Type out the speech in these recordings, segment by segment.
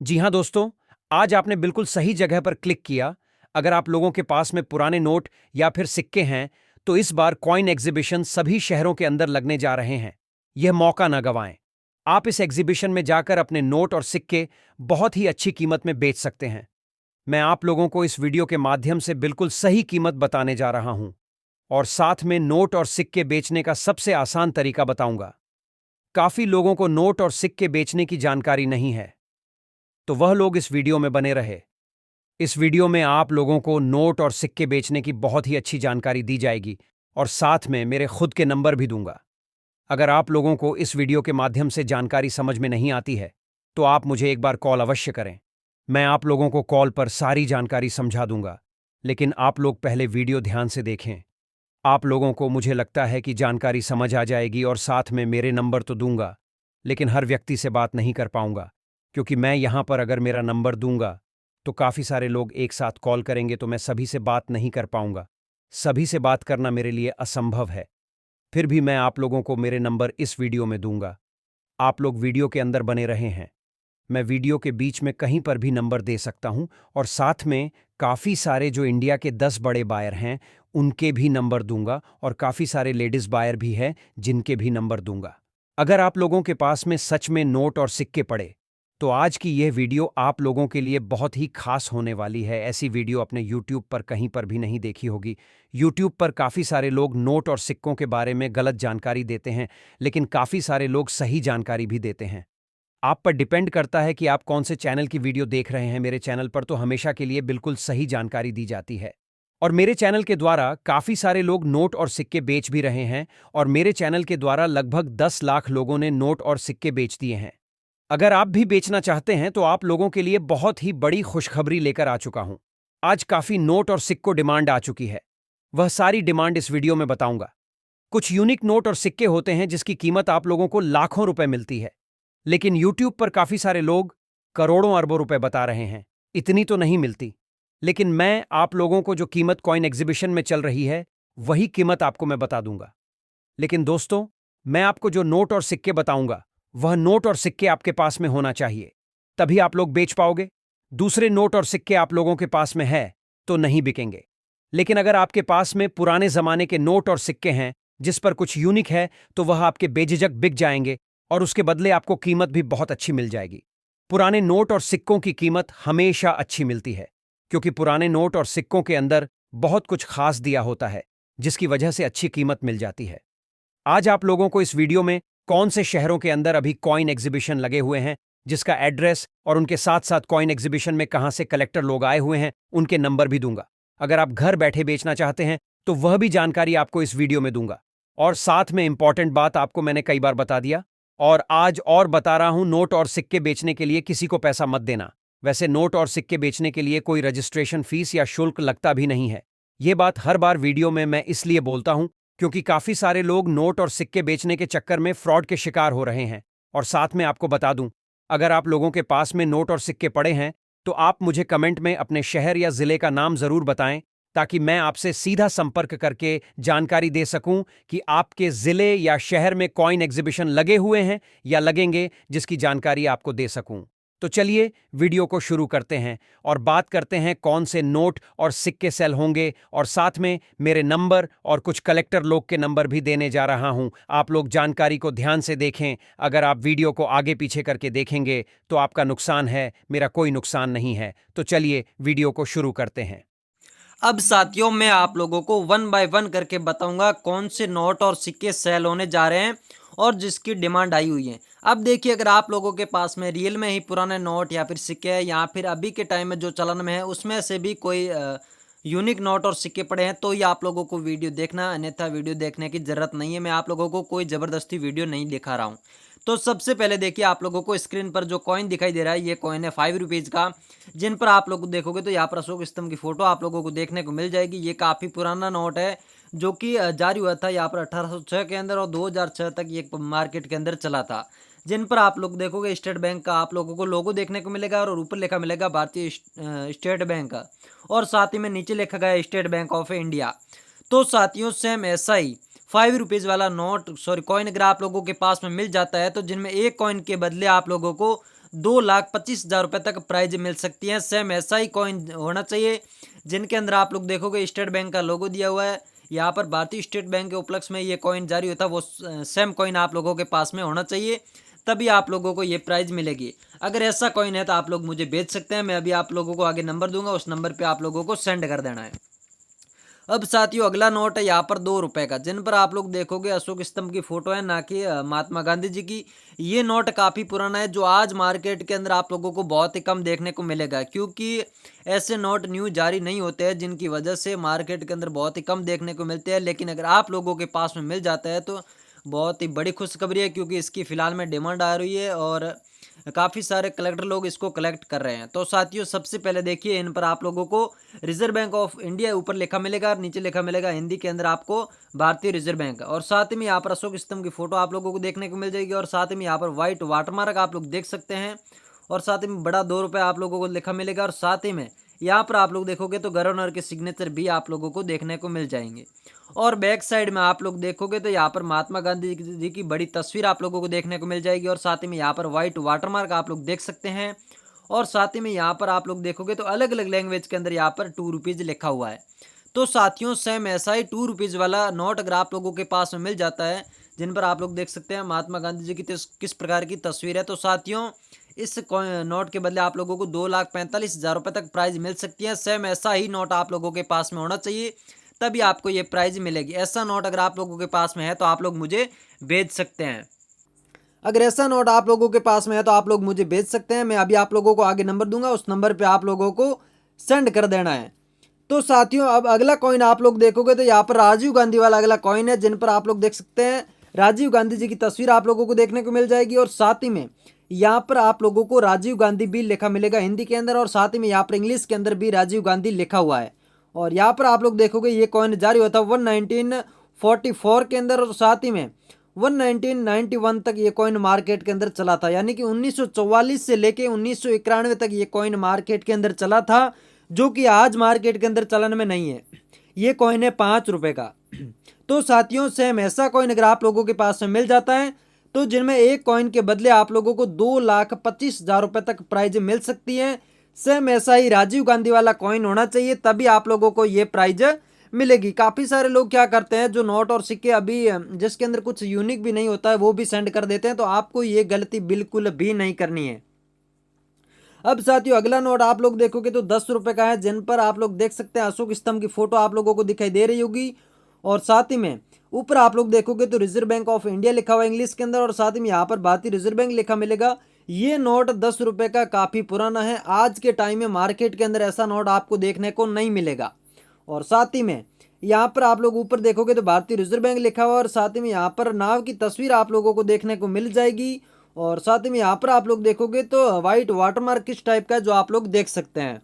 जी हाँ दोस्तों, आज आपने बिल्कुल सही जगह पर क्लिक किया। अगर आप लोगों के पास में पुराने नोट या फिर सिक्के हैं, तो इस बार कॉइन एग्जीबिशन सभी शहरों के अंदर लगने जा रहे हैं। यह मौका ना गंवाएं। आप इस एग्जीबिशन में जाकर अपने नोट और सिक्के बहुत ही अच्छी कीमत में बेच सकते हैं। मैं आप लोगों को इस वीडियो के माध्यम से बिल्कुल सही कीमत बताने जा रहा हूं और साथ में नोट और सिक्के बेचने का सबसे आसान तरीका बताऊंगा। काफी लोगों को नोट और सिक्के बेचने की जानकारी नहीं है, तो वह लोग इस वीडियो में बने रहे। इस वीडियो में आप लोगों को नोट और सिक्के बेचने की बहुत ही अच्छी जानकारी दी जाएगी और साथ में मेरे खुद के नंबर भी दूंगा। अगर आप लोगों को इस वीडियो के माध्यम से जानकारी समझ में नहीं आती है, तो आप मुझे एक बार कॉल अवश्य करें। मैं आप लोगों को कॉल पर सारी जानकारी समझा दूंगा, लेकिन आप लोग पहले वीडियो ध्यान से देखें। आप लोगों को मुझे लगता है कि जानकारी समझ आ जाएगी और साथ में मेरे नंबर तो दूंगा, लेकिन हर व्यक्ति से बात नहीं कर पाऊंगा, क्योंकि मैं यहां पर अगर मेरा नंबर दूंगा तो काफ़ी सारे लोग एक साथ कॉल करेंगे, तो मैं सभी से बात नहीं कर पाऊंगा। सभी से बात करना मेरे लिए असंभव है। फिर भी मैं आप लोगों को मेरे नंबर इस वीडियो में दूंगा। आप लोग वीडियो के अंदर बने रहे हैं। मैं वीडियो के बीच में कहीं पर भी नंबर दे सकता हूं और साथ में काफ़ी सारे जो इंडिया के 10 बड़े बायर हैं, उनके भी नंबर दूंगा और काफ़ी सारे लेडीज़ बायर भी हैं, जिनके भी नंबर दूंगा। अगर आप लोगों के पास में सच में नोट और सिक्के पड़े, तो आज की यह वीडियो आप लोगों के लिए बहुत ही खास होने वाली है। ऐसी वीडियो अपने YouTube पर कहीं पर भी नहीं देखी होगी। YouTube पर काफ़ी सारे लोग नोट और सिक्कों के बारे में गलत जानकारी देते हैं, लेकिन काफ़ी सारे लोग सही जानकारी भी देते हैं। आप पर डिपेंड करता है कि आप कौन से चैनल की वीडियो देख रहे हैं। मेरे चैनल पर तो हमेशा के लिए बिल्कुल सही जानकारी दी जाती है और मेरे चैनल के द्वारा काफ़ी सारे लोग नोट और सिक्के बेच भी रहे हैं और मेरे चैनल के द्वारा लगभग 10 लाख लोगों ने नोट और सिक्के बेच दिए हैं। अगर आप भी बेचना चाहते हैं, तो आप लोगों के लिए बहुत ही बड़ी खुशखबरी लेकर आ चुका हूं। आज काफ़ी नोट और सिक्कों डिमांड आ चुकी है। वह सारी डिमांड इस वीडियो में बताऊंगा। कुछ यूनिक नोट और सिक्के होते हैं जिसकी कीमत आप लोगों को लाखों रुपए मिलती है, लेकिन YouTube पर काफी सारे लोग करोड़ों अरबों रुपए बता रहे हैं। इतनी तो नहीं मिलती, लेकिन मैं आप लोगों को जो कीमत कॉइन एग्जीबिशन में चल रही है, वही कीमत आपको मैं बता दूंगा। लेकिन दोस्तों, मैं आपको जो नोट और सिक्के बताऊंगा, वह नोट और सिक्के आपके पास में होना चाहिए, तभी आप लोग बेच पाओगे। दूसरे नोट और सिक्के आप लोगों के पास में है तो नहीं बिकेंगे। लेकिन अगर आपके पास में पुराने जमाने के नोट और सिक्के हैं जिस पर कुछ यूनिक है, तो वह आपके बेझिझक बिक जाएंगे और उसके बदले आपको कीमत भी बहुत अच्छी मिल जाएगी। पुराने नोट और सिक्कों की कीमत हमेशा अच्छी मिलती है, क्योंकि पुराने नोट और सिक्कों के अंदर बहुत कुछ खास दिया होता है, जिसकी वजह से अच्छी कीमत मिल जाती है। आज आप लोगों को इस वीडियो में कौन से शहरों के अंदर अभी कॉइन एग्जीबिशन लगे हुए हैं, जिसका एड्रेस और उनके साथ साथ कॉइन एग्जीबिशन में कहां से कलेक्टर लोग आए हुए हैं, उनके नंबर भी दूंगा। अगर आप घर बैठे बेचना चाहते हैं, तो वह भी जानकारी आपको इस वीडियो में दूंगा। और साथ में इंपॉर्टेंट बात आपको मैंने कई बार बता दिया और आज और बता रहा हूं, नोट और सिक्के बेचने के लिए किसी को पैसा मत देना। वैसे नोट और सिक्के बेचने के लिए कोई रजिस्ट्रेशन फीस या शुल्क लगता भी नहीं है। यह बात हर बार वीडियो में मैं इसलिए बोलता हूं, क्योंकि काफी सारे लोग नोट और सिक्के बेचने के चक्कर में फ्रॉड के शिकार हो रहे हैं। और साथ में आपको बता दूं, अगर आप लोगों के पास में नोट और सिक्के पड़े हैं, तो आप मुझे कमेंट में अपने शहर या जिले का नाम जरूर बताएं, ताकि मैं आपसे सीधा संपर्क करके जानकारी दे सकूं कि आपके जिले या शहर में कॉइन एग्जीबिशन लगे हुए हैं या लगेंगे, जिसकी जानकारी आपको दे सकूं। तो चलिए वीडियो को शुरू करते हैं और बात करते हैं कौन से नोट और सिक्के सेल होंगे, और साथ में मेरे नंबर और कुछ कलेक्टर लोग के नंबर भी देने जा रहा हूं। आप लोग जानकारी को ध्यान से देखें। अगर आप वीडियो को आगे पीछे करके देखेंगे तो आपका नुकसान है, मेरा कोई नुकसान नहीं है। तो चलिए वीडियो को शुरू करते हैं। अब साथियों, मैं आप लोगों को वन बाय वन करके बताऊंगा कौन से नोट और सिक्के सेल होने जा रहे हैं और जिसकी डिमांड आई हुई है। अब देखिए, अगर आप लोगों के पास में रियल में ही पुराने नोट या फिर सिक्के हैं या फिर अभी के टाइम में जो चलन में है उसमें से भी कोई यूनिक नोट और सिक्के पड़े हैं, तो ये आप लोगों को वीडियो देखना, अन्यथा वीडियो देखने की जरूरत नहीं है। मैं आप लोगों को कोई ज़बरदस्ती वीडियो नहीं दिखा रहा हूँ। तो सबसे पहले देखिए, आप लोगों को स्क्रीन पर जो कॉइन दिखाई दे रहा है, ये कॉइन है 5 रुपीज़ का, जिन पर आप लोग देखोगे तो यहाँ पर अशोक स्तंभ की फोटो आप लोगों को देखने को मिल जाएगी। ये काफ़ी पुराना नोट है, जो कि जारी हुआ था यहाँ पर 1806 के अंदर और 2006 तक ये मार्केट के अंदर चला था। जिन पर आप लोग देखोगे स्टेट बैंक का आप लोगों को लोगो देखने को मिलेगा और ऊपर लिखा मिलेगा भारतीय स्टेट बैंक का, और साथ ही में नीचे लिखा गया स्टेट बैंक ऑफ इंडिया। तो साथियों, सेम ऐसा ही 5 रुपीज़ वाला नोट कॉइन अगर आप लोगों के पास में मिल जाता है, तो जिनमें एक कॉइन के बदले आप लोगों को 2,25,000 रुपये तक प्राइज मिल सकती है। सेम ऐसा ही कॉइन होना चाहिए जिनके अंदर आप लोग देखोगे स्टेट बैंक का लोगो दिया हुआ है। यहाँ पर भारतीय स्टेट बैंक के उपलक्ष्य में ये कॉइन जारी होता है, वो सेम कॉइन आप लोगों के पास में होना चाहिए, तभी आप लोगों को ये प्राइज मिलेगी। अगर ऐसा कॉइन है तो आप लोग मुझे भेज सकते हैं, मैं अभी आप लोगों को आगे नंबर दूंगा, उस नंबर पे आप लोगों को सेंड कर देना है। अब साथियों अगला नोट है यहाँ पर 2 रुपए का, जिन पर आप लोग देखोगे अशोक स्तंभ की फोटो है, ना कि महात्मा गांधी जी की। ये नोट काफ़ी पुराना है, जो आज मार्केट के अंदर आप लोगों को बहुत ही कम देखने को मिलेगा, क्योंकि ऐसे नोट न्यू जारी नहीं होते हैं, जिनकी वजह से मार्केट के अंदर बहुत ही कम देखने को मिलते हैं। लेकिन अगर आप लोगों के पास में मिल जाता है तो बहुत ही बड़ी खुशखबरी है, क्योंकि इसकी फ़िलहाल में डिमांड आ रही है और काफ़ी सारे कलेक्टर लोग इसको कलेक्ट कर रहे हैं। तो साथियों सबसे पहले देखिए, इन पर आप लोगों को रिजर्व बैंक ऑफ इंडिया ऊपर लिखा मिलेगा और नीचे लिखा मिलेगा हिंदी के अंदर आपको भारतीय रिजर्व बैंक, और साथ ही में यहाँ पर अशोक स्तंभ की फोटो आप लोगों को देखने को मिल जाएगी, और साथ ही में यहाँ पर व्हाइट वाटरमार्क आप लोग देख सकते हैं, और साथ ही में बड़ा 2 रुपये आप लोगों को लिखा मिलेगा, और साथ ही में यहाँ पर आप लोग देखोगे तो गवर्नर के सिग्नेचर भी आप लोगों को देखने को मिल जाएंगे। और बैक साइड में आप लोग देखोगे तो यहाँ पर महात्मा गांधी जी की बड़ी तस्वीर आप लोगों को देखने को मिल जाएगी, और साथ ही में यहाँ पर व्हाइट वाटरमार्क आप लोग देख सकते हैं, और साथ ही में यहाँ पर आप लोग देखोगे तो अलग अलग लैंग्वेज के अंदर यहाँ पर 2 रुपीज़ लिखा हुआ है। तो साथियों सेम ऐसा ही 2 रुपीज़ वाला नोट अगर आप लोगों के पास में मिल जाता है, जिन पर आप लोग देख सकते हैं महात्मा गांधी जी की किस प्रकार की तस्वीर है, तो साथियों इस नोट के बदले आप लोगों को 2,45,000 रुपये तक प्राइज मिल सकती है। सेम ऐसा ही नोट आप लोगों के पास में होना चाहिए, तभी आपको ये प्राइज मिलेगी। ऐसा नोट अगर आप लोगों के पास में है तो आप लोग मुझे भेज सकते हैं। अगर ऐसा नोट आप लोगों के पास में है तो आप लोग मुझे भेज सकते हैं, मैं अभी आप लोगों को आगे नंबर दूंगा, उस नंबर पे आप लोगों को सेंड कर देना है। तो साथियों अब अगला कॉइन आप लोग देखोगे तो यहाँ पर राजीव गांधी वाला अगला कॉइन है, जिन पर आप लोग देख सकते हैं राजीव गांधी जी की तस्वीर आप लोगों को देखने को मिल जाएगी, और साथ ही में यहाँ पर आप लोगों को राजीव गांधी भी लिखा मिलेगा हिंदी के अंदर, और साथ ही में यहाँ पर इंग्लिश के अंदर भी राजीव गांधी लिखा हुआ है। और यहाँ पर आप लोग देखोगे ये कॉइन जारी होता है 1944 के अंदर, और साथ ही में 1991 तक ये कॉइन मार्केट के अंदर चला था, यानी कि 1944 से लेके 1991 तक ये कॉइन मार्केट के अंदर चला था, जो कि आज मार्केट के अंदर चलन में नहीं है। ये कॉइन है 5 रुपए का। तो साथियों सेम ऐसा कॉइन अगर आप लोगों के पास में मिल जाता है तो जिनमें एक कॉइन के बदले आप लोगों को 2,25,000 रुपये तक प्राइज मिल सकती है। सेम ऐसा ही राजीव गांधी वाला कॉइन होना चाहिए, तभी आप लोगों को ये प्राइज मिलेगी। काफ़ी सारे लोग क्या करते हैं, जो नोट और सिक्के अभी जिसके अंदर कुछ यूनिक भी नहीं होता है वो भी सेंड कर देते हैं, तो आपको ये गलती बिल्कुल भी नहीं करनी है। अब साथियों अगला नोट आप लोग देखोगे तो 10 रुपये का है, जिन पर आप लोग देख सकते हैं अशोक स्तंभ की फोटो आप लोगों को दिखाई दे रही होगी, और साथ ही में ऊपर आप लोग देखोगे तो रिजर्व बैंक ऑफ इंडिया लिखा हुआ है इंग्लिश के अंदर, और साथ ही में यहाँ पर भारतीय रिजर्व बैंक लिखा मिलेगा। ये नोट 10 रुपये का काफ़ी पुराना है, आज के टाइम में मार्केट के अंदर ऐसा नोट आपको देखने को नहीं मिलेगा। और साथ ही में यहाँ पर आप लोग ऊपर देखोगे तो भारतीय रिजर्व बैंक लिखा हुआ है, और साथ ही में यहाँ पर नाव की तस्वीर आप लोगों को देखने को मिल जाएगी, और साथ ही में यहाँ पर आप लोग देखोगे तो व्हाइट वाटरमार्क किस टाइप का जो आप लोग देख सकते हैं,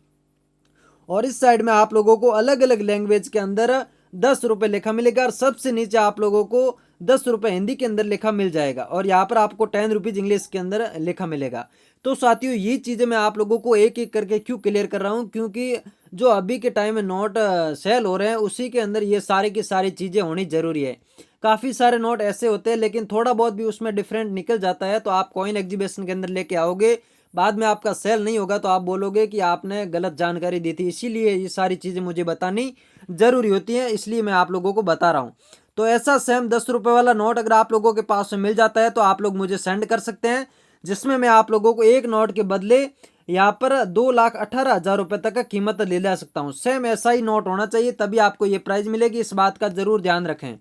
और इस साइड में आप लोगों को अलग अलग लैंग्वेज के अंदर 10 रुपये लिखा मिलेगा, और सबसे नीचे आप लोगों को 10 रुपये हिंदी के अंदर लिखा मिल जाएगा, और यहाँ पर आपको 10 रुपीज़ इंग्लिश के अंदर लिखा मिलेगा। तो साथियों ये चीज़ें मैं आप लोगों को एक एक करके क्यों क्लियर कर रहा हूँ, क्योंकि जो अभी के टाइम में नोट सेल हो रहे हैं उसी के अंदर ये सारी की सारी चीज़ें होनी ज़रूरी है। काफ़ी सारे नोट ऐसे होते हैं लेकिन थोड़ा बहुत भी उसमें डिफरेंट निकल जाता है, तो आप कॉइन एग्जीबिशन के अंदर लेके आओगे, बाद में आपका सेल नहीं होगा तो आप बोलोगे कि आपने गलत जानकारी दी थी। इसीलिए ये सारी चीज़ें मुझे बतानी ज़रूरी होती हैं, इसलिए मैं आप लोगों को बता रहा हूँ। तो ऐसा सेम 10 रुपये वाला नोट अगर आप लोगों के पास में मिल जाता है तो आप लोग मुझे सेंड कर सकते हैं, जिसमें मैं आप लोगों को एक नोट के बदले यहाँ पर 2,18,000 रुपये तक का कीमत ले ला सकता हूँ। सेम ऐसा ही नोट होना चाहिए, तभी आपको ये प्राइज मिलेगी, इस बात का ज़रूर ध्यान रखें।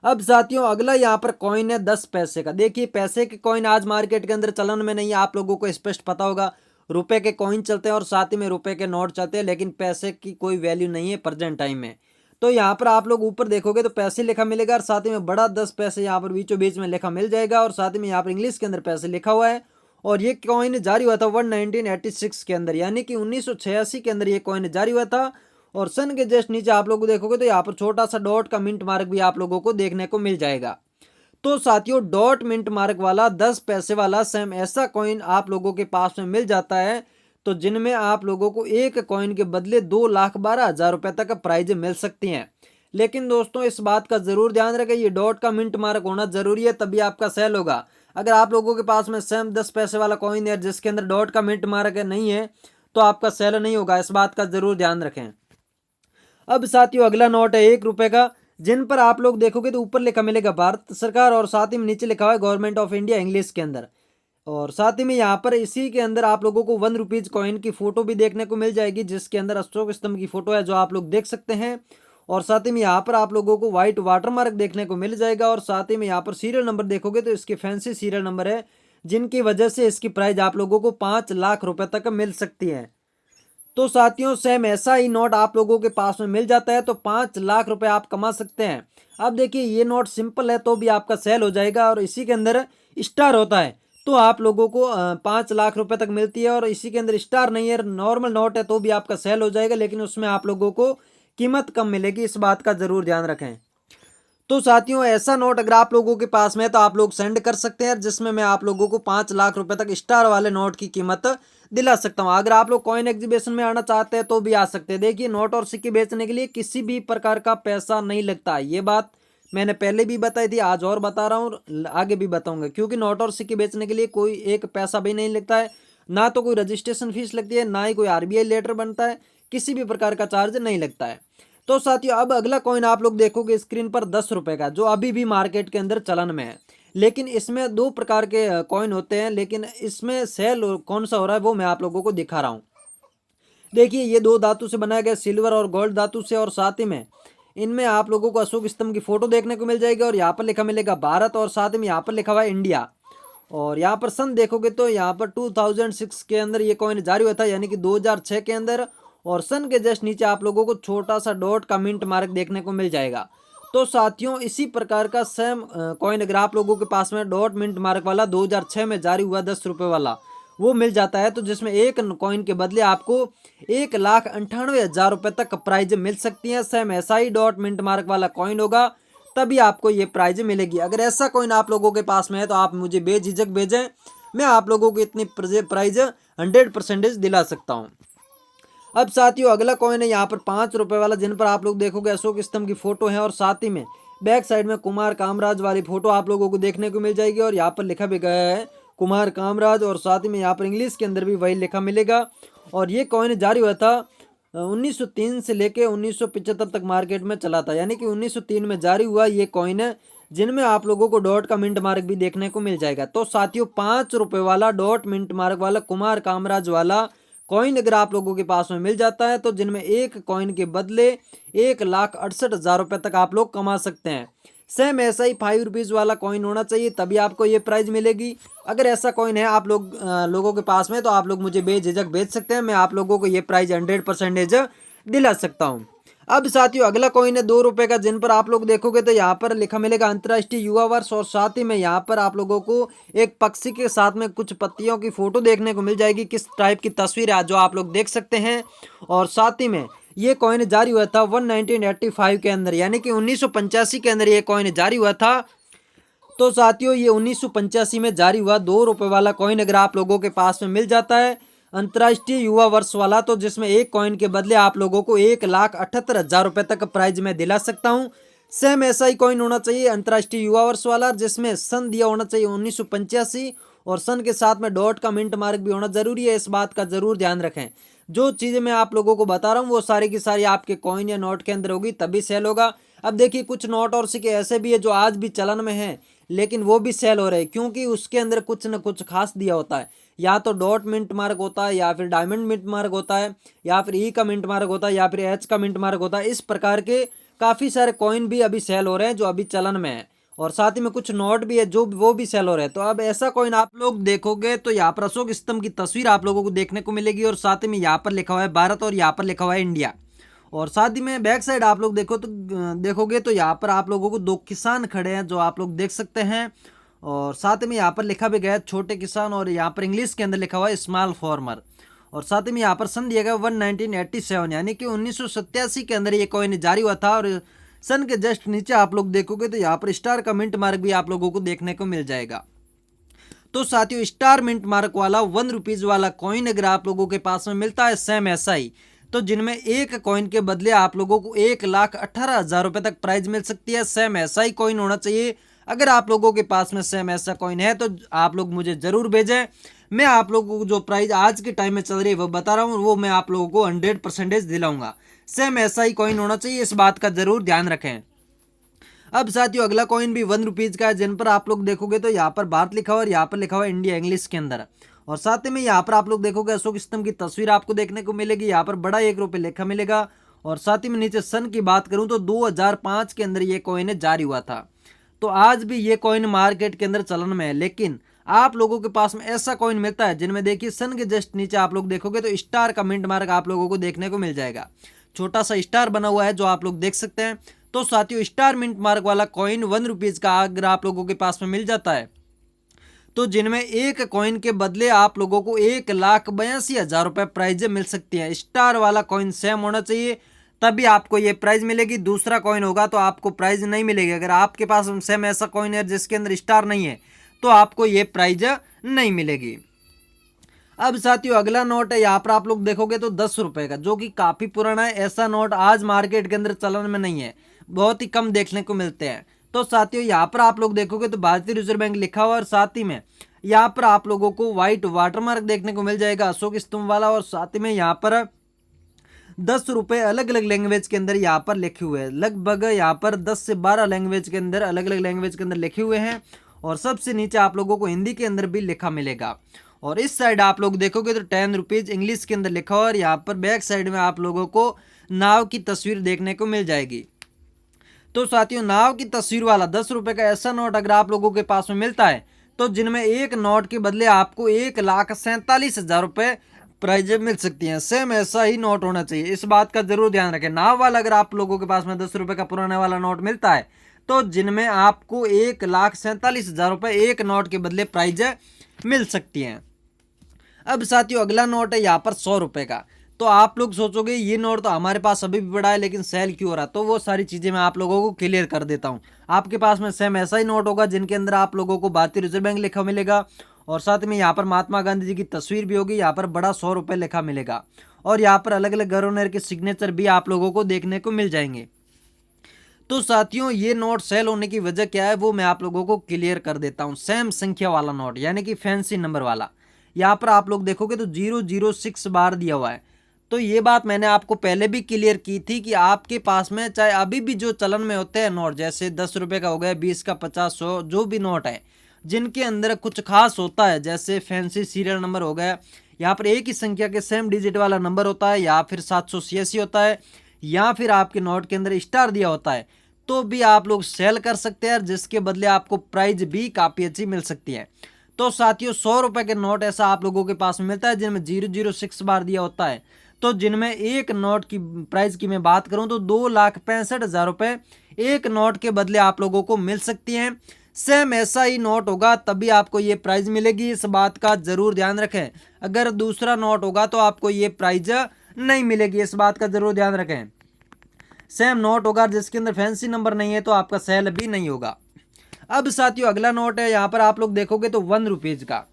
अब साथियों अगला यहाँ पर कॉइन है 10 पैसे का। देखिए पैसे के कॉइन आज मार्केट के अंदर चलन में नहीं है, आप लोगों को स्पष्ट पता होगा। रुपए के कॉइन चलते हैं और साथ ही में रुपए के नोट चलते हैं, लेकिन पैसे की कोई वैल्यू नहीं है प्रेजेंट टाइम में। तो यहाँ पर आप लोग ऊपर देखोगे तो पैसे लिखा मिलेगा, और साथ ही में बड़ा 10 पैसे यहाँ पर बीचों बीच में लिखा मिल जाएगा, और साथ ही में यहाँ पर इंग्लिश के अंदर पैसे लिखा हुआ है। और ये कॉइन जारी हुआ था 1986 के अंदर, यानी कि 1986 के अंदर ये कॉइन जारी हुआ था। और सन के जस्ट नीचे आप लोग देखोगे तो यहाँ पर छोटा सा डॉट का मिंट मार्क भी आप लोगों को देखने को मिल जाएगा। तो साथियों डॉट मिंट मार्क वाला 10 पैसे वाला सेम ऐसा कॉइन आप लोगों के पास में मिल जाता है, तो जिनमें आप लोगों को एक कॉइन के बदले 2,12,000 रुपये तक प्राइज मिल सकती हैं। लेकिन दोस्तों इस बात का ज़रूर ध्यान रखें, ये डॉट का मिंट मार्क होना ज़रूरी है, तभी आपका सेल होगा। अगर आप लोगों के पास में सेम 10 पैसे वाला कॉइन है जिसके अंदर डॉट का मिंट मार्क नहीं है तो आपका सेल नहीं होगा, इस बात का जरूर ध्यान रखें। अब साथियों अगला नोट है 1 रुपए का, जिन पर आप लोग देखोगे तो ऊपर लिखा मिलेगा भारत सरकार और साथ ही में नीचे लिखा हुआ है गवर्नमेंट ऑफ इंडिया इंग्लिश के अंदर। और साथ ही में यहाँ पर इसी के अंदर आप लोगों को 1 रुपीज कॉइन की फोटो भी देखने को मिल जाएगी, जिसके अंदर अशोक स्तंभ की फोटो है जो आप लोग देख सकते हैं। और साथ ही में यहाँ पर आप लोगों को व्हाइट वाटरमार्क देखने को मिल जाएगा। और साथ ही में यहाँ पर सीरियल नंबर देखोगे तो इसके फैंसी सीरियल नंबर है, जिनकी वजह से इसकी प्राइस आप लोगों को 5 लाख रुपए तक मिल सकती है। तो साथियों सेम ऐसा ही नोट आप लोगों के पास में मिल जाता है तो 5 लाख रुपए आप कमा सकते हैं। अब देखिए ये नोट सिंपल है तो भी आपका सेल हो जाएगा, और इसी के अंदर स्टार होता है तो आप लोगों को 5 लाख रुपए तक मिलती है। और इसी के अंदर स्टार नहीं है, नॉर्मल नोट है तो भी आपका सेल हो जाएगा, लेकिन उसमें आप लोगों को कीमत कम मिलेगी, इस बात का जरूर ध्यान रखें। तो साथियों ऐसा नोट अगर आप लोगों के पास में है तो आप लोग सेंड कर सकते हैं, जिसमें मैं आप लोगों को 5 लाख रुपए तक स्टार वाले नोट की कीमत दिला सकता हूं। अगर आप लोग कॉइन एग्जीबिशन में आना चाहते हैं तो भी आ सकते हैं। देखिए नोट और सिक्के बेचने के लिए किसी भी प्रकार का पैसा नहीं लगता, ये बात मैंने पहले भी बताई थी, आज और बता रहा हूँ, आगे भी बताऊंगा। क्योंकि नोट और सिक्के बेचने के लिए कोई एक पैसा भी नहीं लगता है, ना तो कोई रजिस्ट्रेशन फीस लगती है, ना ही कोई RBI लेटर बनता है, किसी भी प्रकार का चार्ज नहीं लगता है। तो साथियों अब अगला कॉइन आप लोग देखोगे स्क्रीन पर 10 रुपए का, जो अभी भी मार्केट के अंदर चलन में है। लेकिन इसमें 2 प्रकार के कॉइन होते हैं, लेकिन इसमें सेल कौन सा हो रहा है वो मैं आप लोगों को दिखा रहा हूँ। देखिए ये 2 धातु से बनाया गया, सिल्वर और गोल्ड धातु से, और साथ ही में इनमें आप लोगों को अशोक स्तंभ की फोटो देखने को मिल जाएगी। और यहाँ पर लिखा मिलेगा भारत, और साथ ही में यहाँ पर लिखा हुआ है इंडिया। और यहाँ पर सन देखोगे तो यहाँ पर 2006 के अंदर ये कॉइन जारी हुआ था, यानी कि 2006 के अंदर। और सन के जस्ट नीचे आप लोगों को छोटा सा डॉट का मिंट मार्क देखने को मिल जाएगा। तो साथियों इसी प्रकार का सेम कॉइन अगर आप लोगों के पास में डॉट मिंट मार्क वाला 2006 में जारी हुआ 10 रुपए वाला वो मिल जाता है, तो जिसमें एक कॉइन के बदले आपको 1,98,000 रुपए तक प्राइज मिल सकती है। सेम ऐसा ही डॉट मिंट मार्क वाला कॉइन होगा तभी आपको ये प्राइज मिलेगी। अगर ऐसा कॉइन आप लोगों के पास में है तो आप मुझे बेझिझक भेजें, मैं आप लोगों को इतनी प्राइज 100% दिला सकता हूँ। अब साथियों अगला कॉइन है यहाँ पर 5 रुपए वाला, जिन पर आप लोग देखोगे अशोक स्तंभ की फोटो है, और साथ ही में बैक साइड में कुमार कामराज वाली फोटो आप लोगों को देखने को मिल जाएगी। और यहाँ पर लिखा भी गया है कुमार कामराज, और साथ ही में यहाँ पर इंग्लिश के अंदर भी वही लिखा मिलेगा। और ये कॉइन जारी हुआ था 1903 से लेके 1975 तक मार्केट में चला था, यानी कि 1903 में जारी हुआ ये कॉइन है, जिनमें आप लोगों को डॉट का मिंट मार्क भी देखने को मिल जाएगा। तो साथियों 5 रुपए वाला डॉट मिंट मार्क वाला कुमार कामराज वाला कॉइन अगर आप लोगों के पास में मिल जाता है तो जिनमें एक कॉइन के बदले 1,68,000 रुपए तक आप लोग कमा सकते हैं। सेम ऐसा ही 5 रुपीज वाला कॉइन होना चाहिए तभी आपको ये प्राइज मिलेगी। अगर ऐसा कॉइन है आप लोगों के पास में तो आप लोग मुझे बेझिझक भेज सकते हैं, मैं आप लोगों को ये प्राइज 100% दिला सकता हूँ। अब साथियों अगला कॉइन है 2 रुपए का, जिन पर आप लोग देखोगे तो यहाँ पर लिखा मिलेगा अंतर्राष्ट्रीय युवा वर्ष, और साथ ही में यहाँ पर आप लोगों को एक पक्षी के साथ में कुछ पत्तियों की फोटो देखने को मिल जाएगी, किस टाइप की तस्वीर है जो आप लोग देख सकते हैं। और साथ ही में ये कॉइन जारी हुआ था 1985 के अंदर, यानी कि 1985 के अंदर ये कॉइन जारी हुआ था। तो साथियों ये 1985 में जारी हुआ 2 रुपए वाला कॉइन अगर आप लोगों के पास में मिल जाता है अंतर्राष्ट्रीय युवा वर्ष वाला, तो जिसमें एक कॉइन के बदले आप लोगों को 1,78,000 रुपए तक प्राइज में दिला सकता हूं। सेम ऐसा ही कॉइन होना चाहिए अंतर्राष्ट्रीय युवा वर्ष वाला, जिसमें सन दिया होना चाहिए 1985, और सन के साथ में डॉट का मिंट मार्क भी होना जरूरी है, इस बात का जरूर ध्यान रखें। जो चीज़ें मैं आप लोगों को बता रहा हूँ वो सारी की सारी आपके कॉइन या नोट के अंदर होगी तभी सेल होगा। अब देखिए कुछ नोट और सिक्के ऐसे भी है जो आज भी चलन में हैं, लेकिन वो भी सेल हो रहे हैं क्योंकि उसके अंदर कुछ न कुछ खास दिया होता है, या तो डॉट मिंट मार्क होता है, या फिर डायमंड मिंट मार्क होता है, या फिर ई का मिंट मार्क होता है, या फिर एच का मिंट मार्क होता है। इस प्रकार के काफ़ी सारे कॉइन भी अभी सेल हो रहे हैं जो अभी चलन में है, और साथ ही में कुछ नोट भी है जो वो भी सेल हो रहे हैं। तो अब ऐसा कॉइन आप लोग देखोगे तो यहाँ पर अशोक स्तंभ की तस्वीर आप लोगों को देखने को मिलेगी, और साथ ही में यहाँ पर लिखा हुआ है भारत और यहाँ पर लिखा हुआ है इंडिया। और साथ ही में बैक साइड आप लोग देखोगे तो यहाँ पर आप लोगों को 2 किसान खड़े हैं जो आप लोग देख सकते हैं, और साथ में यहाँ पर लिखा भी गया है छोटे किसान, और यहाँ पर इंग्लिश के अंदर लिखा हुआ है स्मॉल फार्मर। और साथ में यहाँ पर सन दिया गया 1987, यानी कि 1987 के अंदर ये कॉइन जारी हुआ था। और सन के जस्ट नीचे आप लोग देखोगे तो यहाँ पर स्टार का मिंट मार्क भी आप लोगों को देखने को मिल जाएगा। तो साथियों स्टार मिंट मार्क वाला 1 रुपीज वाला कॉइन अगर आप लोगों के पास में मिलता है सेम ऐसा ही, तो जिनमें एक कॉइन के बदले आप लोगों को 1,18,000 रुपए तक प्राइज मिल सकती है। सेम ऐसा ही कॉइन होना चाहिए अगर आप लोगों के पास में सेम ऐसा कॉइन है तो आप लोग मुझे ज़रूर भेजें। मैं आप लोगों को जो प्राइस आज के टाइम में चल रही है वो बता रहा हूँ, वो मैं आप लोगों को 100% दिलाऊंगा। सेम ऐसा ही कॉइन होना चाहिए, इस बात का ज़रूर ध्यान रखें। अब साथियों अगला कॉइन भी 1 रुपीज़ का है, जिन पर आप लोग देखोगे तो यहाँ पर भारत लिखा हुआ और यहाँ पर लिखा हुआ इंडिया इंग्लिश के अंदर। और साथ ही में यहाँ पर आप लोग देखोगे अशोक स्तंभ की तस्वीर आपको देखने को मिलेगी। यहाँ पर बड़ा 1 रुपये लिखा मिलेगा। और साथ ही में नीचे सन की बात करूं तो 2005 के अंदर ये कॉइन जारी हुआ था। तो आज भी ये कॉइन मार्केट के अंदर चलन में है, लेकिन आप लोगों के पास में ऐसा कॉइन मिलता है जिनमें देखिए सन के जस्ट नीचे आप लोग देखोगे तो स्टार का मिंट मार्क आप लोगों को देखने को मिल जाएगा। छोटा सा स्टार बना हुआ है जो आप लोग देख सकते हैं। तो साथियों स्टार मिंट मार्क वाला कॉइन 1 रुपीज़ का अगर आप लोगों के पास में मिल जाता है तो जिनमें एक कॉइन के बदले आप लोगों को 1,82,000 रुपये प्राइज मिल सकती है। स्टार वाला कॉइन सेम होना चाहिए तभी आपको ये प्राइज मिलेगी। दूसरा कॉइन होगा तो आपको प्राइज नहीं मिलेगी। अगर आपके पास सेम ऐसा कॉइन है जिसके अंदर स्टार नहीं है तो आपको ये प्राइज नहीं मिलेगी। अब साथियों अगला नोट है, यहाँ पर आप लोग देखोगे तो 10 रुपये का, जो कि काफ़ी पुराना है। ऐसा नोट आज मार्केट के अंदर चलन में नहीं है, बहुत ही कम देखने को मिलते हैं। तो साथियों यहाँ पर आप लोग देखोगे तो भारतीय रिजर्व बैंक लिखा हुआ और साथ ही में यहाँ पर आप लोगों को व्हाइट वाटरमार्क देखने को मिल जाएगा अशोक स्तंभ वाला। और साथ ही में यहाँ पर 10 रुपये अलग अलग लैंग्वेज के अंदर यहाँ पर लिखे हुए हैं। लगभग यहाँ पर 10 से 12 लैंग्वेज के अंदर अलग अलग लैंग्वेज के अंदर लिखे हुए हैं। और सबसे नीचे आप लोगों को हिंदी के अंदर भी लिखा मिलेगा। और इस साइड आप लोग देखोगे तो 10 रुपीज़ इंग्लिश के अंदर लिखा हुआ और यहाँ पर बैक साइड में आप लोगों को नाव की तस्वीर देखने को मिल जाएगी। तो साथियों नाव की तस्वीर वाला 10 रुपये का ऐसा नोट अगर आप लोगों के पास में मिलता है तो जिनमें एक नोट के बदले आपको 1,47,000 रुपये प्राइज मिल सकती हैं। सेम ऐसा ही नोट होना चाहिए, इस बात का जरूर ध्यान रखें। नाव वाला अगर आप लोगों के पास में 10 रुपये का पुराने वाला नोट मिलता है तो जिनमें आपको 1,47,000 रुपये एक नोट के बदले प्राइज मिल सकती हैं। अब साथियों अगला नोट है यहाँ पर 100 रुपये का। तो आप लोग सोचोगे ये नोट तो हमारे पास अभी भी पड़ा है लेकिन सेल क्यों हो रहा है, तो वो सारी चीज़ें मैं आप लोगों को क्लियर कर देता हूँ। आपके पास में सेम ऐसा ही नोट होगा जिनके अंदर आप लोगों को भारतीय रिजर्व बैंक लिखा मिलेगा और साथ में यहाँ पर महात्मा गांधी जी की तस्वीर भी होगी। यहाँ पर बड़ा 100 रुपये लिखा मिलेगा और यहाँ पर अलग अलग गवर्नर के सिग्नेचर भी आप लोगों को देखने को मिल जाएंगे। तो साथियों ये नोट सेल होने की वजह क्या है वो मैं आप लोगों को क्लियर कर देता हूँ। सेम संख्या वाला नोट यानी कि फैंसी नंबर वाला, यहाँ पर आप लोग देखोगे तो 006 बार दिया हुआ है। तो ये बात मैंने आपको पहले भी क्लियर की थी कि आपके पास में चाहे अभी भी जो चलन में होते हैं नोट, जैसे 10 रुपये का हो गया, 20 का, 50, 100 जो भी नोट है जिनके अंदर कुछ खास होता है, जैसे फैंसी सीरियल नंबर हो गया, यहाँ पर एक ही संख्या के सेम डिजिट वाला नंबर होता है, या फिर 786 होता है, या फिर आपके नोट के अंदर स्टार दिया होता है, तो भी आप लोग सेल कर सकते हैं जिसके बदले आपको प्राइज भी काफ़ी अच्छी मिल सकती है। तो साथियों 100 रुपये के नोट ऐसा आप लोगों के पास में मिलता है जिनमें 006 बार दिया होता है। तो जिनमें एक नोट की प्राइस की मैं बात करूं तो 2,65,000 रुपये एक नोट के बदले आप लोगों को मिल सकती हैं। सेम ऐसा ही नोट होगा तभी आपको ये प्राइज मिलेगी, इस बात का जरूर ध्यान रखें। अगर दूसरा नोट होगा तो आपको ये प्राइज नहीं मिलेगी, इस बात का जरूर ध्यान रखें। सेम नोट होगा जिसके अंदर फैंसी नंबर नहीं है तो आपका सेल भी नहीं होगा। अब साथियों अगला नोट है, यहाँ पर आप लोग देखोगे तो 1 रुपीज़ का।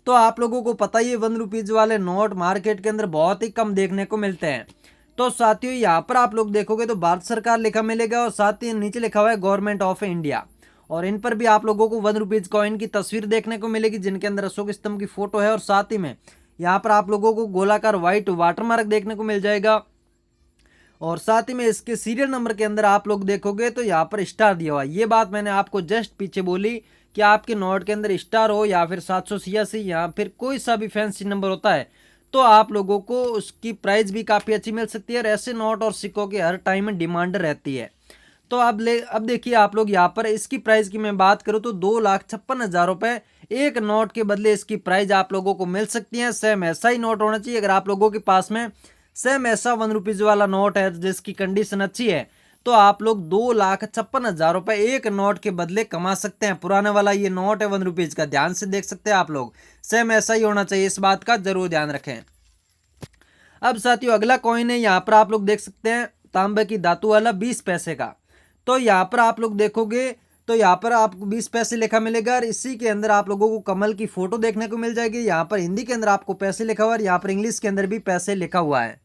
तो आप लोगों को पता ही है 1 रुपीज़ वाले नोट मार्केट के अंदर बहुत ही कम देखने को मिलते हैं। तो साथियों यहाँ पर आप लोग देखोगे तो भारत सरकार लिखा मिलेगा और साथ ही नीचे लिखा हुआ है गवर्नमेंट ऑफ इंडिया, और इन पर भी आप लोगों को 1 रुपीज़ कॉइन की तस्वीर देखने को मिलेगी जिनके अंदर अशोक स्तंभ की फोटो है। और साथ ही में यहाँ पर आप लोगों को गोलाकार व्हाइट वाटरमार्क देखने को मिल जाएगा। और साथ ही में इसके सीरियल नंबर के अंदर आप लोग देखोगे तो यहाँ पर स्टार दिया हुआ है। ये बात मैंने आपको जस्ट पीछे बोली कि आपके नोट के अंदर स्टार हो या फिर 786 या फिर कोई सा भी फैंसी नंबर होता है तो आप लोगों को उसकी प्राइस भी काफ़ी अच्छी मिल सकती है। और ऐसे नोट और सिक्कों की हर टाइम में डिमांड रहती है। तो अब देखिए आप लोग यहाँ पर इसकी प्राइस की मैं बात करूँ तो 2,56,000 रुपये एक नोट के बदले इसकी प्राइस आप लोगों को मिल सकती है। सेम ऐसा ही नोट होना चाहिए। अगर आप लोगों के पास में सेम ऐसा 1 रुपीज़ वाला नोट है जिसकी कंडीशन अच्छी है तो आप लोग 2,56,000 रुपये एक नोट के बदले कमा सकते हैं। पुराने वाला ये नोट है 1 रुपीज़ का, ध्यान से देख सकते हैं आप लोग। सेम ऐसा ही होना चाहिए, इस बात का जरूर ध्यान रखें। अब साथियों अगला कॉइन है, यहाँ पर आप लोग देख सकते हैं तांबे की धातु वाला 20 पैसे का। तो यहाँ पर आप लोग देखोगे तो यहाँ पर आपको 20 पैसे लिखा मिलेगा और इसी के अंदर आप लोगों को कमल की फोटो देखने को मिल जाएगी। यहाँ पर हिंदी के अंदर आपको पैसे लिखा हुआ है और यहाँ पर इंग्लिश के अंदर भी पैसे लिखा हुआ है।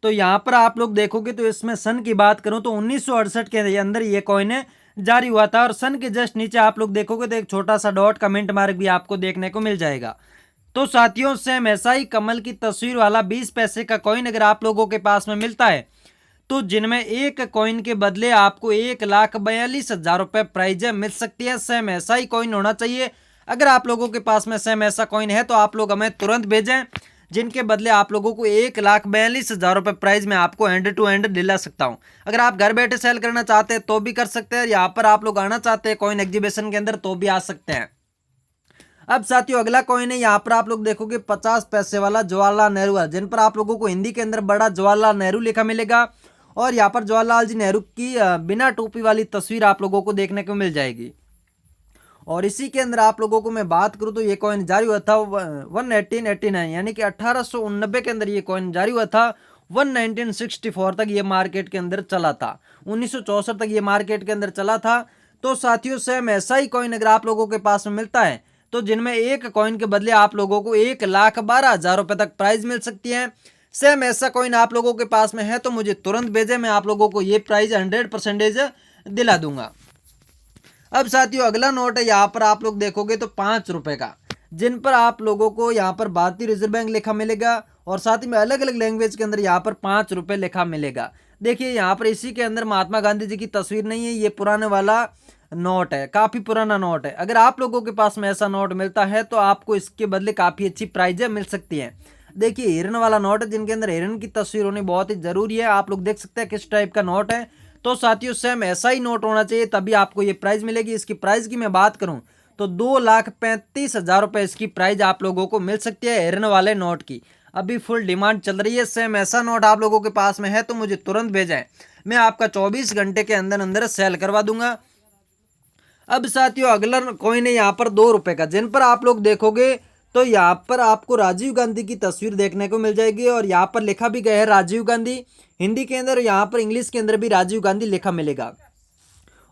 तो यहाँ पर आप लोग देखोगे तो इसमें सन की बात करूं तो 1968 के अंदर ये कॉइन जारी हुआ था। और सन के जस्ट नीचे आप लोग देखोगे तो एक छोटा सा डॉट कमेंट मार्क भी आपको देखने को मिल जाएगा। तो साथियों, सेम ऐसा ही कमल की तस्वीर वाला 20 पैसे का कॉइन अगर आप लोगों के पास में मिलता है तो जिनमें एक कॉइन के बदले आपको 1,42,000 रुपए प्राइज मिल सकती है। सेम ऐसा ही कॉइन होना चाहिए। अगर आप लोगों के पास में सेम ऐसा कॉइन है तो आप लोग हमें तुरंत भेजें, जिनके बदले आप लोगों को 1,42,000 रुपए प्राइज में आपको एंड टू एंड दिला सकता हूं। अगर आप घर बैठे सेल करना चाहते हैं तो भी कर सकते हैं, यहाँ पर आप लोग आना चाहते हैं कॉइन एग्जीबिशन के अंदर तो भी आ सकते हैं। अब साथियों, अगला कॉइन है, यहाँ पर आप लोग देखोगे 50 पैसे वाला जवाहरलाल नेहरू है, जिन पर आप लोगों को हिंदी के अंदर बड़ा जवाहरलाल नेहरू लिखा मिलेगा। और यहाँ पर जवाहरलाल जी नेहरू की बिना टोपी वाली तस्वीर आप लोगों को देखने को मिल जाएगी। और इसी के अंदर आप लोगों को मैं बात करूं तो ये कॉइन जारी हुआ था 1889, यानी कि 1889 के अंदर ये कॉइन जारी हुआ था। 1964 तक ये मार्केट के अंदर चला था, 1964 तक ये मार्केट के अंदर चला था। तो साथियों, सेम ऐसा ही कॉइन अगर आप लोगों के पास में मिलता है तो जिनमें एक कॉइन के बदले आप लोगों को 1,12,000 रुपए तक प्राइज मिल सकती है। सेम ऐसा कॉइन आप लोगों के पास में है तो मुझे तुरंत भेजें, मैं आप लोगों को ये प्राइज 100% दिला दूंगा। अब साथियों, अगला नोट है, यहाँ पर आप लोग देखोगे तो 5 रुपए का, जिन पर आप लोगों को यहाँ पर भारतीय रिजर्व बैंक लिखा मिलेगा और साथ ही में अलग अलग लैंग्वेज के अंदर यहाँ पर 5 रुपए लिखा मिलेगा। देखिए यहाँ पर इसी के अंदर महात्मा गांधी जी की तस्वीर नहीं है, ये पुराने वाला नोट है, काफी पुराना नोट है। अगर आप लोगों के पास में ऐसा नोट मिलता है तो आपको इसके बदले काफी अच्छी प्राइजें मिल सकती हैं। देखिए हिरन वाला नोट है, जिनके अंदर हिरन की तस्वीर होनी बहुत ही जरूरी है। आप लोग देख सकते हैं किस टाइप का नोट है। तो साथियों, सेम ऐसा ही नोट होना चाहिए तभी आपको ये प्राइज मिलेगी। इसकी प्राइस की मैं बात करूं तो 2,35,000 रुपए इसकी प्राइज आप लोगों को मिल सकती है हिरन वाले नोट की। अभी फुल डिमांड चल रही है। सेम ऐसा नोट आप लोगों के पास में है तो मुझे तुरंत भेजें, मैं आपका 24 घंटे के अंदर अंदर सेल करवा दूंगा। अब साथियों, अगला कॉइन है यहाँ पर 2 रुपए का, जिन पर आप लोग देखोगे तो यहाँ पर आपको राजीव गांधी की तस्वीर देखने को मिल जाएगी और यहाँ पर लिखा भी गया है राजीव गांधी हिंदी के अंदर, यहाँ पर इंग्लिश के अंदर भी राजीव गांधी लिखा मिलेगा।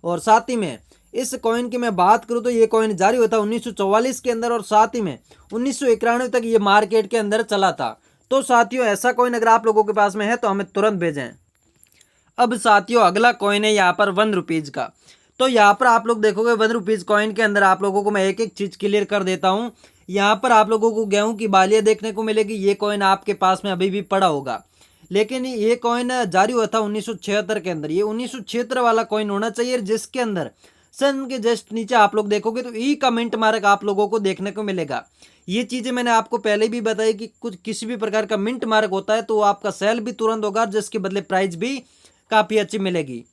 और साथ ही में इस कॉइन की मैं बात करूं तो ये कॉइन जारी हुआ था 1944 के अंदर और साथ ही में 1991 तक ये मार्केट के अंदर चला था। तो साथियों, ऐसा कॉइन अगर आप लोगों के पास में है तो हमें तुरंत भेजें। अब साथियों, अगला कॉइन है यहाँ पर 1 रुपीज का। तो यहाँ पर आप लोग देखोगे 1 रुपीज कॉइन के अंदर आप लोगों को मैं एक एक चीज क्लियर कर देता हूँ। यहाँ पर आप लोगों को गेहूं की बालियां देखने को मिलेगी। ये कॉइन आपके पास में अभी भी पड़ा होगा, लेकिन ये कॉइन जारी हुआ था 1976 के अंदर। ये 1976 वाला कॉइन होना चाहिए, जिसके अंदर सन के जस्ट नीचे आप लोग देखोगे तो ई का मिंट मार्क आप लोगों को देखने को मिलेगा। ये चीजें मैंने आपको पहले भी बताई कि कुछ किसी भी प्रकार का मिंट मार्क होता है तो आपका सेल भी तुरंत होगा, जिसके बदले प्राइस भी काफी अच्छी मिलेगी।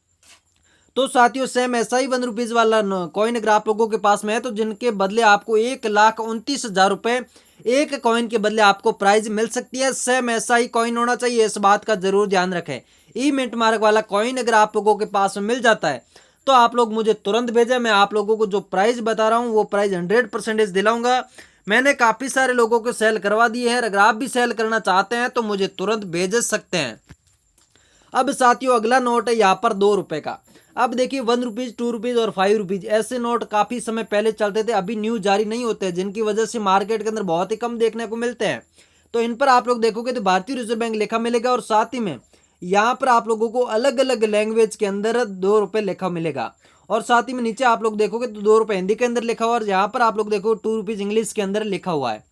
तो साथियों, सेम ऐसा ही 1 रुपीज वाला कॉइन अगर आप लोगों के पास में है तो जिनके बदले आपको 1,29,000 रुपए एक कॉइन के बदले आपको प्राइज मिल सकती है। सेम ऐसा ही कॉइन होना चाहिए, इस बात का जरूर ध्यान रखें। ई मिंट मार्क वाला कॉइन अगर आप लोगों के पास में मिल जाता है तो आप लोग मुझे तुरंत भेजें, मैं आप लोगों को जो प्राइस बता रहा हूँ वो प्राइस 100% दिलाऊंगा। मैंने काफी सारे लोगों को सेल करवा दिए हैं, अगर आप भी सेल करना चाहते हैं तो मुझे तुरंत भेज सकते हैं। अब साथियों, अगला नोट है यहाँ पर 2 रुपए का। अब देखिए 1 रुपीज, 2 रुपीज और 5 रुपीज ऐसे नोट काफी समय पहले चलते थे, अभी न्यू जारी नहीं होते, जिनकी वजह से मार्केट के अंदर बहुत ही कम देखने को मिलते हैं। तो इन पर आप लोग देखोगे तो भारतीय रिजर्व बैंक लिखा मिलेगा और साथ ही में यहाँ पर आप लोगों को अलग अलग लैंग्वेज के अंदर 2 रुपए लिखा मिलेगा। और साथ ही में नीचे आप लोग देखोगे तो 2 रुपए हिंदी के अंदर लिखा हुआ और यहाँ पर आप लोग देखो 2 रुपीज इंग्लिश के अंदर लिखा हुआ है।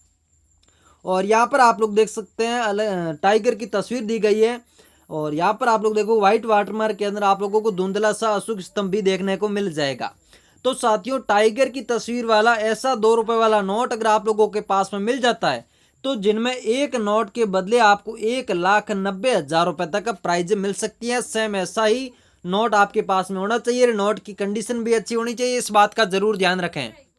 और यहाँ पर आप लोग देख सकते हैं टाइगर की तस्वीर दी गई है। और यहाँ पर आप लोग देखो व्हाइट वाटरमार्क के अंदर आप लोगों को धुंधला सा अशोक स्तंभ भी देखने को मिल जाएगा। तो साथियों, टाइगर की तस्वीर वाला ऐसा 2 रुपए वाला नोट अगर आप लोगों के पास में मिल जाता है तो जिनमें एक नोट के बदले आपको 1,90,000 रुपए तक प्राइज मिल सकती है। सेम ऐसा ही नोट आपके पास में होना चाहिए, नोट की कंडीशन भी अच्छी होनी चाहिए, इस बात का जरूर ध्यान रखें।